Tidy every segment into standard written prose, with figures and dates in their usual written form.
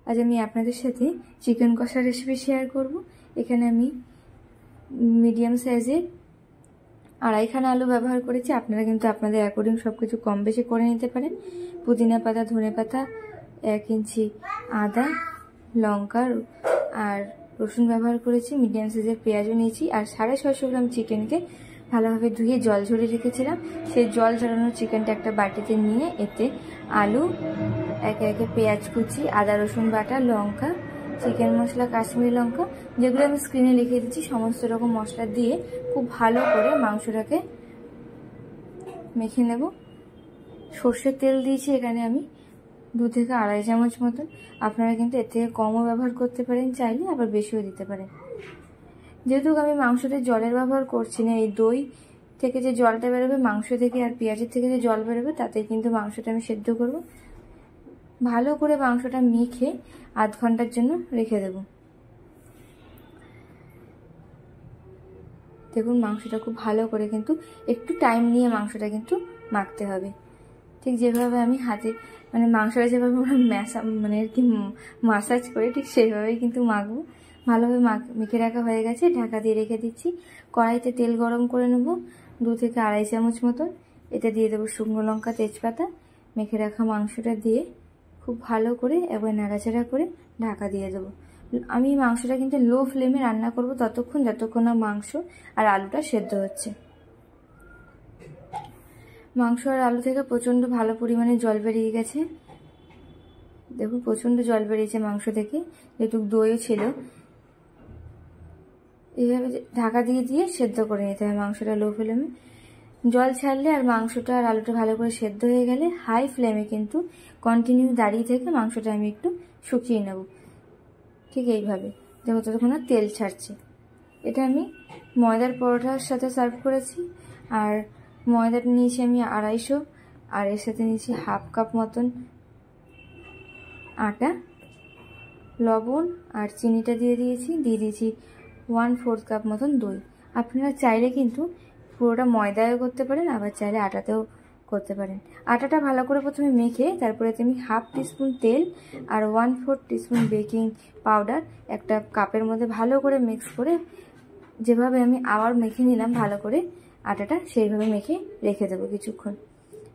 আজ আমি আপনাদের সাথে চিকেন কষা রেসিপি শেয়ার করব। এখানে আমি মিডিয়াম সাইজের আড়াইখানা আলু ব্যবহার করেছি। আপনারা কিন্তু আপনাদের অ্যাকর্ডিং সব কিছু কম বেশি করে নিতে পারেন। পুদিনা পাতা, ধনে পাতা, 1 ইঞ্চি আদা, লঙ্কা আর রসুন ব্যবহার করেছি। মিডিয়াম সাইজের পেঁয়াজও নিয়েছি। আর 650 গ্রাম চিকেনকে ভালোভাবে ধুয়ে জল ঝরিয়ে রেখেছিলাম। সেই জল ঝরানো চিকেনটা একটা বাটিতে নিয়ে এতে আলু, একে একে পেঁয়াজ কুচি, আদা রসুন বাটা, লঙ্কা, চিকেন মশলা, কাশ্মীরি লঙ্কা, যেগুলো আমি স্ক্রিনে লিখে দিচ্ছি, সমস্ত রকম মশলা দিয়ে খুব ভালো করে মাংসটাকে মেখে নেব। সর্ষের তেল দিয়েছি এখানে আমি 2 থেকে আড়াই চামচ মতন। আপনারা কিন্তু এর থেকে কমও ব্যবহার করতে পারেন, চাইলে আবার বেশিও দিতে পারেন। যেহেতু আমি মাংসতে জলের ব্যবহার করছি না, এই দই থেকে যে জলটা বেরোবে মাংস থেকে আর পেঁয়াজের থেকে যে জল বেরোবে তাতেই কিন্তু মাংসটা আমি সেদ্ধ করব। ভালো করে মাংসটা মেখে আধ ঘন্টার জন্য রেখে দেব। দেখুন মাংসটা খুব ভালো করে কিন্তু একটু টাইম নিয়ে মাংসটা কিন্তু মাখতে হবে। ঠিক যেভাবে আমি হাতে মাংসটা যেভাবে আর কি মাসাজ করে ঠিক সেইভাবেই কিন্তু মাখবো। ভালোভাবে মেখে রাখা হয়ে গেছে, ঢাকা দিয়ে রেখে দিচ্ছি। কড়াইতে তেল গরম করে নেব 2 থেকে আড়াই চামচ মতন। এতে দিয়ে দেবো শুকনো লঙ্কা, তেজপাতা। মেখে রাখা মাংসটা দিয়ে খুব ভালো করে একবার নাড়াচাড়া করে ঢাকা দিয়ে দেবো। আমি মাংসটা কিন্তু লো ফ্লেমে রান্না করব ততক্ষণ যতক্ষণ না মাংস আর আলুটা সেদ্ধ হচ্ছে। মাংস আর আলু থেকে প্রচণ্ড ভালো পরিমাণে জল বেরিয়ে গেছে। দেখুন প্রচণ্ড জল বেরিয়েছে মাংস থেকে, যেহেতু দইও ছিল। এইভাবে ঢাকা দিয়ে দিয়ে সেদ্ধ করে নিতে হবে মাংসটা লো ফ্লেমে। জল ছাড়লে আর মাংসটা আর আলুটা ভালো করে সেদ্ধ হয়ে গেলে হাই ফ্লেমে কিন্তু কন্টিনিউ দাঁড়িয়ে থেকে মাংসটা আমি একটু শুকিয়ে নেব। ঠিক এইভাবে দেখো ততক্ষণ না তেল ছাড়ছে। এটা আমি ময়দার পরোটার সাথে সার্ভ করেছি। আর ময়দাটা নিয়েছি আমি 250, আর এর সাথে নিয়েছি হাফ কাপ মতন আটা, লবণ আর চিনিটা দিয়ে দিয়েছি 1/4 কাপ মতন দই। আপনারা চাইলে কিন্তু পুরোটা ময়দায়ও করতে পারেন, আবার চাইলে আটাতেও করতে পারেন। আটাটা ভালো করে প্রথমে মেখে তারপরে আমি 1/2 টিস্পুন তেল আর 1/4 টিস্পুন বেকিং পাউডার একটা কাপের মধ্যে ভালো করে মিক্স করে, যেভাবে আমি আবার মেখে নিলাম ভালো করে আটাটা, সেইভাবে মেখে রেখে দেবো কিছুক্ষণ।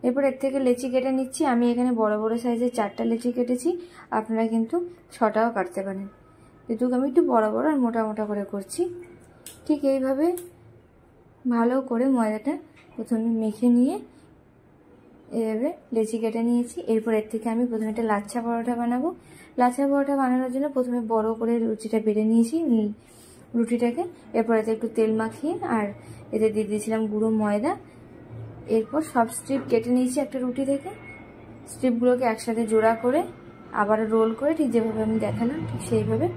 এরপর এর থেকে লেচি কেটে নিচ্ছি। আমি এখানে বড় বড় সাইজের 4টা লেচি কেটেছি, আপনারা কিন্তু 6টাও কাটতে পারেন। কিন্তু আমি একটু বড় বড় আর মোটা মোটা করে করছি। ঠিক এইভাবে ভালো করে ময়দাটা প্রথমে মেখে নিয়ে এভাবে লেচি কেটে নিয়েছি। এরপর এর থেকে আমি প্রথমে একটা লাচ্ছা পরোটা বানাবো। লাচ্ছা পরোটা বানানোর জন্য প্রথমে বড় করে লুচিটা বেড়ে নিয়েছি রুটিটাকে। এরপর এতে একটু তেল মাখিয়ে আর এতে দিয়ে দিয়েছিলাম গুঁড়ো ময়দা। এরপর সব স্ট্রিপ কেটে নিয়েছি একটা রুটি থেকে। স্ট্রিপগুলোকে একসাথে জোড়া করে আবার রোল করে ঠিক যেভাবে আমি দেখালাম ঠিক সেইভাবে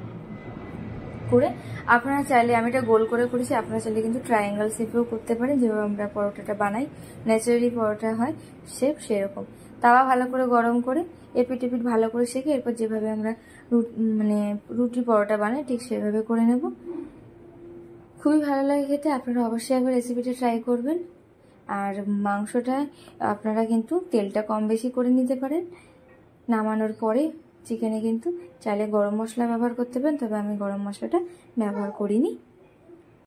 করে, আপনারা চাইলে, আমি এটা গোল করে করেছি, আপনারা চাইলে কিন্তু ট্রায়াঙ্গেল শেপেও করতে পারেন, যেভাবে আমরা পরোটাটা বানাই ন্যাচারালি পরোটা হয় শেপ সেরকম। তাওয়া ভালো করে গরম করে এপিট এপিট ভালো করে শেখে এরপর যেভাবে আমরা রুটি পরোটা বানাই ঠিক সেভাবে করে নেব। খুবই ভালো লাগে খেতে, আপনারা অবশ্যই একবার রেসিপিটা ট্রাই করবেন। আর মাংসটা আপনারা কিন্তু তেলটা কম বেশি করে নিতে পারেন। নামানোর পরে চিকেনে কিন্তু চাইলে গরম মশলা ব্যবহার করতে পারেন, তবে আমি গরম মশলাটা ব্যবহার করিনি।